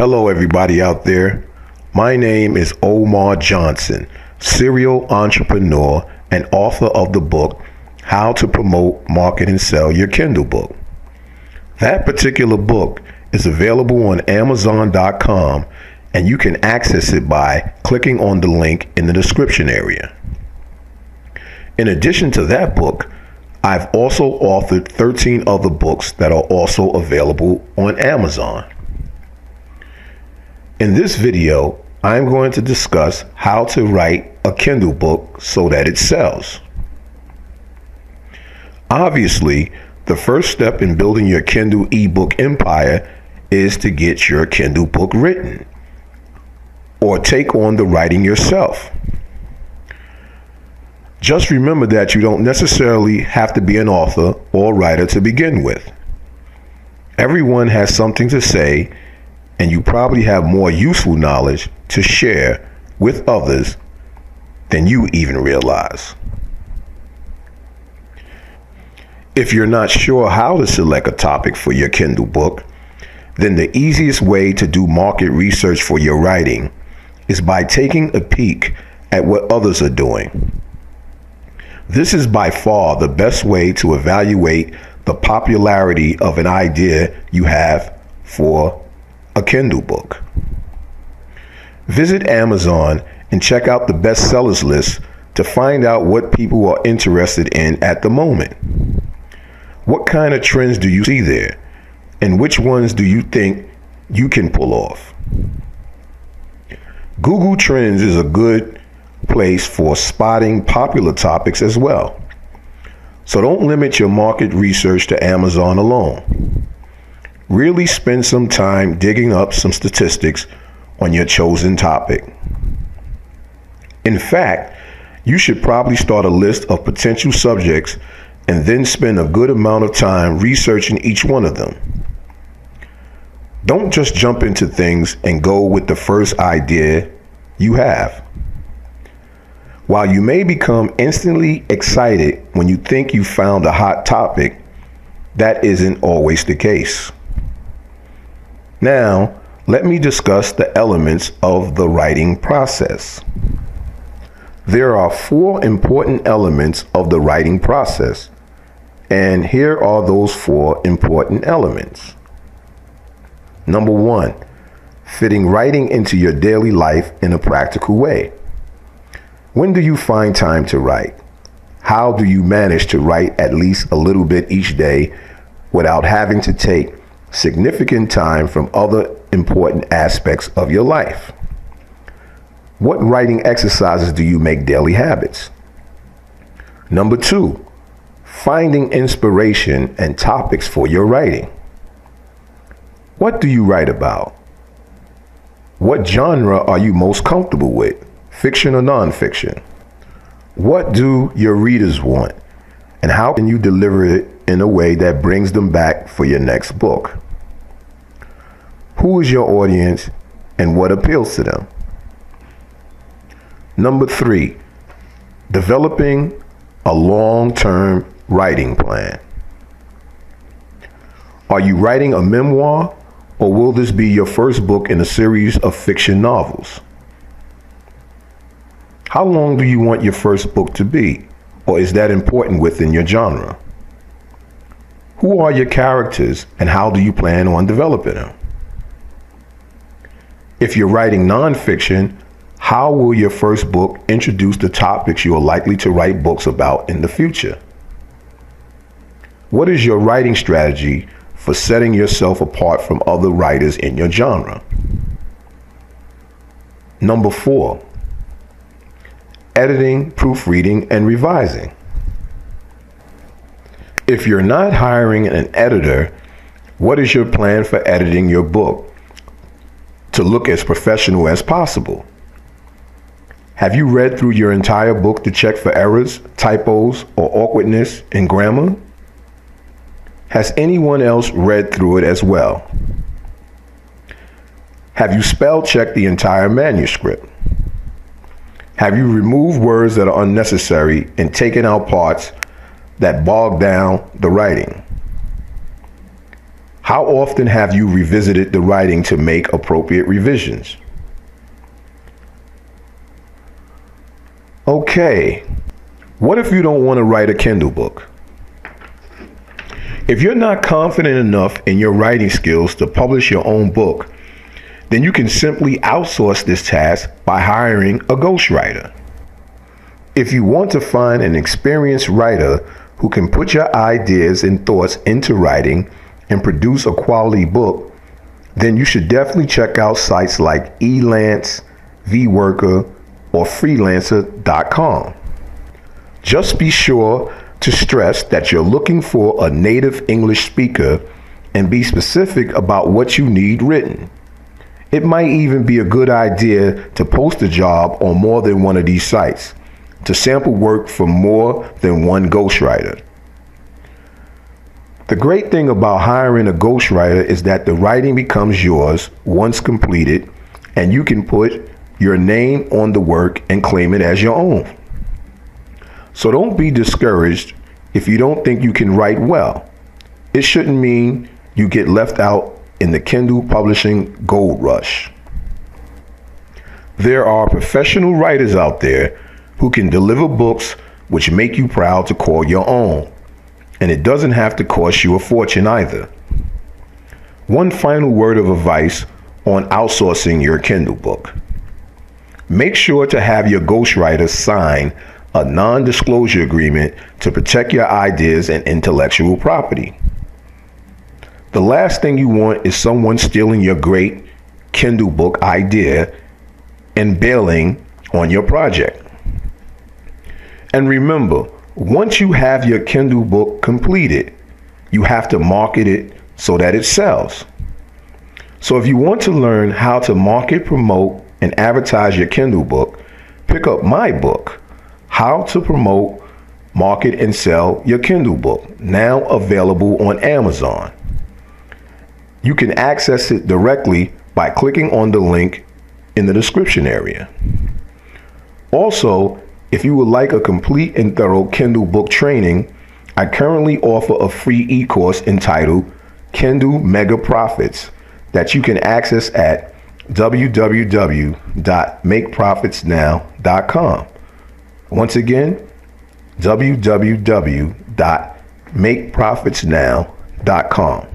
Hello, everybody out there. My name is Omar Johnson, serial entrepreneur and author of the book, How to Promote, Market, and Sell Your Kindle Book. That particular book is available on Amazon.com, and you can access it by clicking on the link in the description area. In addition to that book, I've also authored 13 other books that are also available on Amazon. In this video, I'm going to discuss how to write a Kindle book so that it sells. Obviously, the first step in building your Kindle ebook empire is to get your Kindle book written or take on the writing yourself. Just remember that you don't necessarily have to be an author or writer to begin with. Everyone has something to say, and you probably have more useful knowledge to share with others than you even realize. If you're not sure how to select a topic for your Kindle book, then the easiest way to do market research for your writing is by taking a peek at what others are doing. This is by far the best way to evaluate the popularity of an idea you have for a Kindle book. Visit Amazon and check out the bestsellers list to find out what people are interested in at the moment. What kind of trends do you see there? And which ones do you think you can pull off? Google Trends is a good place for spotting popular topics as well. So don't limit your market research to Amazon alone. Really spend some time digging up some statistics on your chosen topic. In fact, you should probably start a list of potential subjects and then spend a good amount of time researching each one of them. Don't just jump into things and go with the first idea you have. While you may become instantly excited when you think you found a hot topic, that isn't always the case. Now, let me discuss the elements of the writing process. There are 4 important elements of the writing process, and here are those 4 important elements. Number 1, fitting writing into your daily life in a practical way. When do you find time to write? How do you manage to write at least a little bit each day without having to take significant time from other important aspects of your life? What writing exercises do you make daily habits? Number 2, finding inspiration and topics for your writing. What do you write about? What genre are you most comfortable with? Fiction or nonfiction? What do your readers want? And how can you deliver it in a way that brings them back for your next book? Who is your audience and what appeals to them? Number 3, developing a long-term writing plan. Are you writing a memoir, or will this be your first book in a series of fiction novels? How long do you want your first book to be, or is that important within your genre? Who are your characters and how do you plan on developing them? If you're writing nonfiction, how will your first book introduce the topics you are likely to write books about in the future? What is your writing strategy for setting yourself apart from other writers in your genre? Number 4, editing, proofreading, and revising. If you're not hiring an editor, what is your plan for editing your book to look as professional as possible? Have you read through your entire book to check for errors, typos, or awkwardness in grammar? Has anyone else read through it as well? Have you spell checked the entire manuscript? Have you removed words that are unnecessary and taken out parts that bog down the writing? How often have you revisited the writing to make appropriate revisions? Okay, what if you don't want to write a Kindle book? If you're not confident enough in your writing skills to publish your own book, then you can simply outsource this task by hiring a ghostwriter. If you want to find an experienced writer who can put your ideas and thoughts into writing and produce a quality book, then you should definitely check out sites like Elance, VWorker, or freelancer.com. Just be sure to stress that you're looking for a native English speaker and be specific about what you need written. It might even be a good idea to post a job on more than one of these sites to sample work from more than one ghostwriter. The great thing about hiring a ghostwriter is that the writing becomes yours once completed, and you can put your name on the work and claim it as your own. So don't be discouraged if you don't think you can write well. It shouldn't mean you get left out in the Kindle publishing gold rush. There are professional writers out there who can deliver books which make you proud to call your own. And it doesn't have to cost you a fortune either. One final word of advice on outsourcing your Kindle book. Make sure to have your ghostwriter sign a non-disclosure agreement to protect your ideas and intellectual property. The last thing you want is someone stealing your great Kindle book idea and bailing on your project. And remember, once you have your Kindle book completed, you have to market it so that it sells. So if you want to learn how to market, promote, and advertise your Kindle book, pick up my book, How to Promote, Market, and Sell Your Kindle Book, now available on Amazon. You can access it directly by clicking on the link in the description area. Also, if you would like a complete and thorough Kindle book training, I currently offer a free e-course entitled Kindle Mega Profits that you can access at www.makeprofitsnow.com. Once again, www.makeprofitsnow.com.